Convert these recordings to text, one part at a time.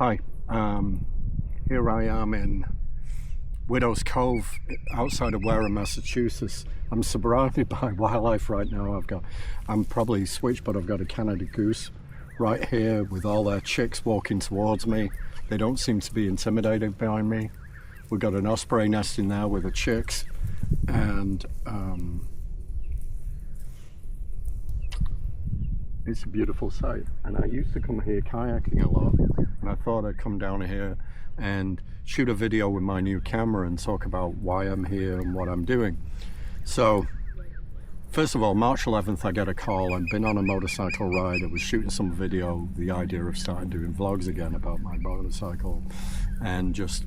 Hi, here I am in Widow's Cove outside of Wareham, Massachusetts. I'm surrounded by wildlife right now. I'm probably switched, but I've got a Canada goose right here with all their chicks walking towards me. They don't seem to be intimidated by me. We've got an osprey nest in there with the chicks, and it's a beautiful sight. And I used to come here kayaking a lot, and I thought I'd come down here and shoot a video with my new camera and talk about why I'm here and what I'm doing. So first of all, March 11th I get a call. I'd been on a motorcycle ride. I was shooting some video, the idea of starting doing vlogs again about my motorcycle, and just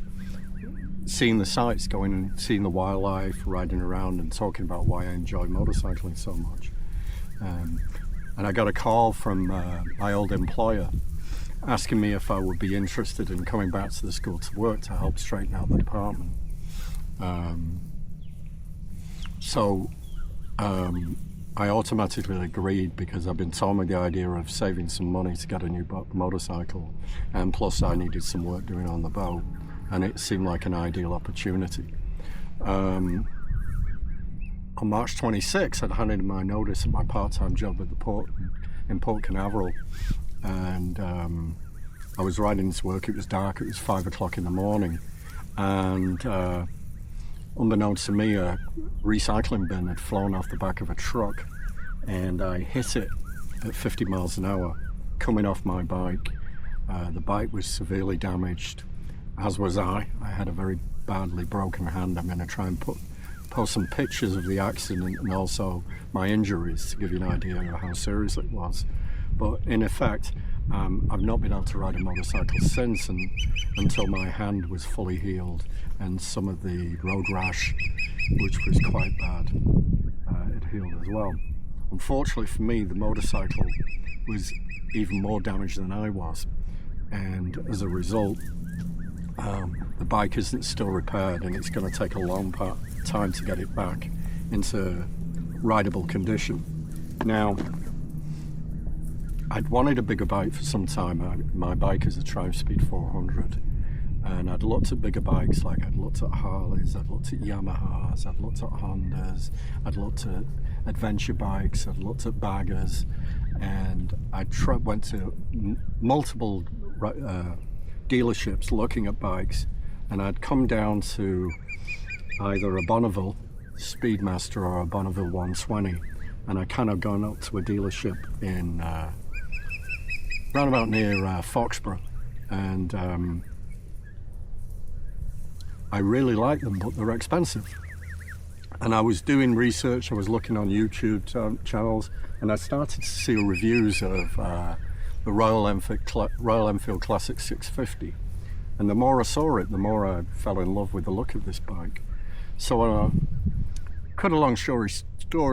seeing the sights, going and seeing the wildlife, riding around and talking about why I enjoy motorcycling so much. And I got a call from my old employer asking me if I would be interested in coming back to the school to work to help straighten out the department. I automatically agreed because I've been told with the idea of saving some money to get a new motorcycle, and plus I needed some work doing on the boat, and it seemed like an ideal opportunity. On March 26th, I'd handed in my notice at my part-time job at the port in Port Canaveral, and I was riding to work. It was dark. It was 5 o'clock in the morning, and unbeknownst to me, a recycling bin had flown off the back of a truck, and I hit it at 50 miles an hour coming off my bike. The bike was severely damaged, as was I. I had a very badly broken hand. I'm going to try and post some pictures of the accident and also my injuries to give you an idea of how serious it was. But in effect, I've not been able to ride a motorcycle since, and until my hand was fully healed and some of the road rash, which was quite bad, it healed as well. Unfortunately for me, the motorcycle was even more damaged than I was, and as a result, the bike isn't still repaired, and it's going to take a long time to get it back into rideable condition. Now, I'd wanted a bigger bike for some time. My bike is a Triumph Speed 400, and I'd looked at bigger bikes, like I'd looked at Harleys, I'd looked at Yamahas, I'd looked at Hondas, I'd looked at adventure bikes, I'd looked at baggers, and I went to multiple dealerships looking at bikes, and I'd come down to either a Bonneville Speedmaster or a Bonneville 120, and I kind of gone up to a dealership in round about near Foxborough, and I really like them, but they're expensive. And I was doing research, I was looking on YouTube channels, and I started to see reviews of the Royal Enfield Classic 650, and the more I saw it, the more I fell in love with the look of this bike. So cut a long story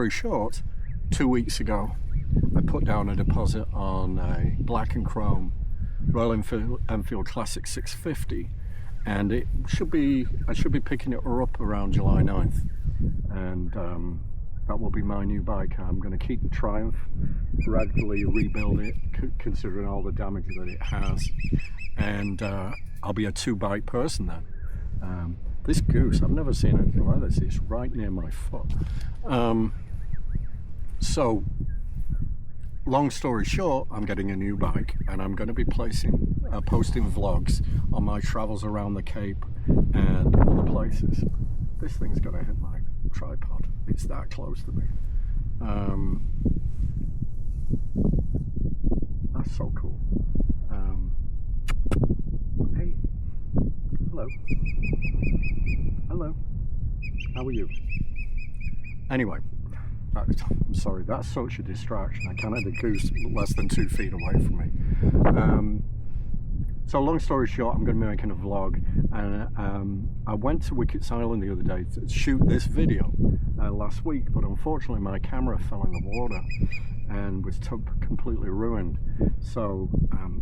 short, 2 weeks ago I put down a deposit on a black and chrome Royal Enfield Classic 650, and I should be picking it up around July 9th, and that will be my new bike. I'm going to keep the Triumph, gradually rebuild it, considering all the damage that it has, and I'll be a two-bike person then. This goose, I've never seen anything like this. It's right near my foot. So, long story short, I'm getting a new bike, and I'm going to be posting vlogs on my travels around the Cape and other places. This thing's going to hit my tripod. It's that close to me. That's so cool. Hey, hello. Hello. How are you? Anyway, I'm sorry, that's such a distraction. I can't have the goose less than 2 feet away from me. So long story short, I'm going to be making a vlog, and I went to Wickets Island the other day to shoot this video last week, but unfortunately my camera fell in the water and was completely ruined. So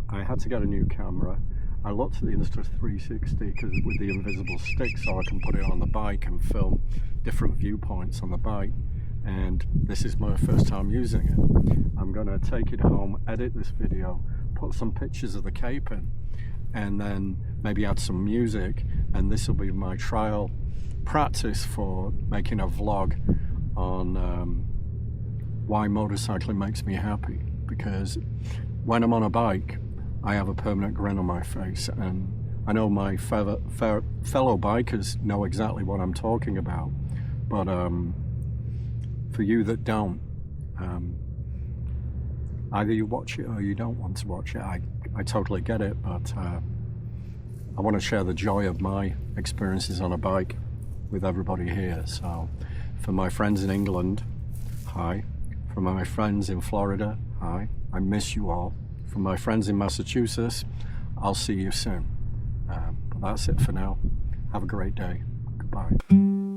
I had to get a new camera. I looked at the Insta360 because with the invisible stick, so I can put it on the bike and film different viewpoints on the bike, and this is my first time using it. I'm going to take it home, edit this video, put some pictures of the Cape in, and then maybe add some music, and this will be my trial practice for making a vlog on why motorcycling makes me happy. Because when I'm on a bike, I have a permanent grin on my face, and I know my fellow bikers know exactly what I'm talking about, but for you that don't, either you watch it or you don't want to watch it. I totally get it, but I want to share the joy of my experiences on a bike with everybody here. So for my friends in England, hi. For my friends in Florida, hi. I miss you all. For my friends in Massachusetts, I'll see you soon. But that's it for now. Have a great day. Goodbye.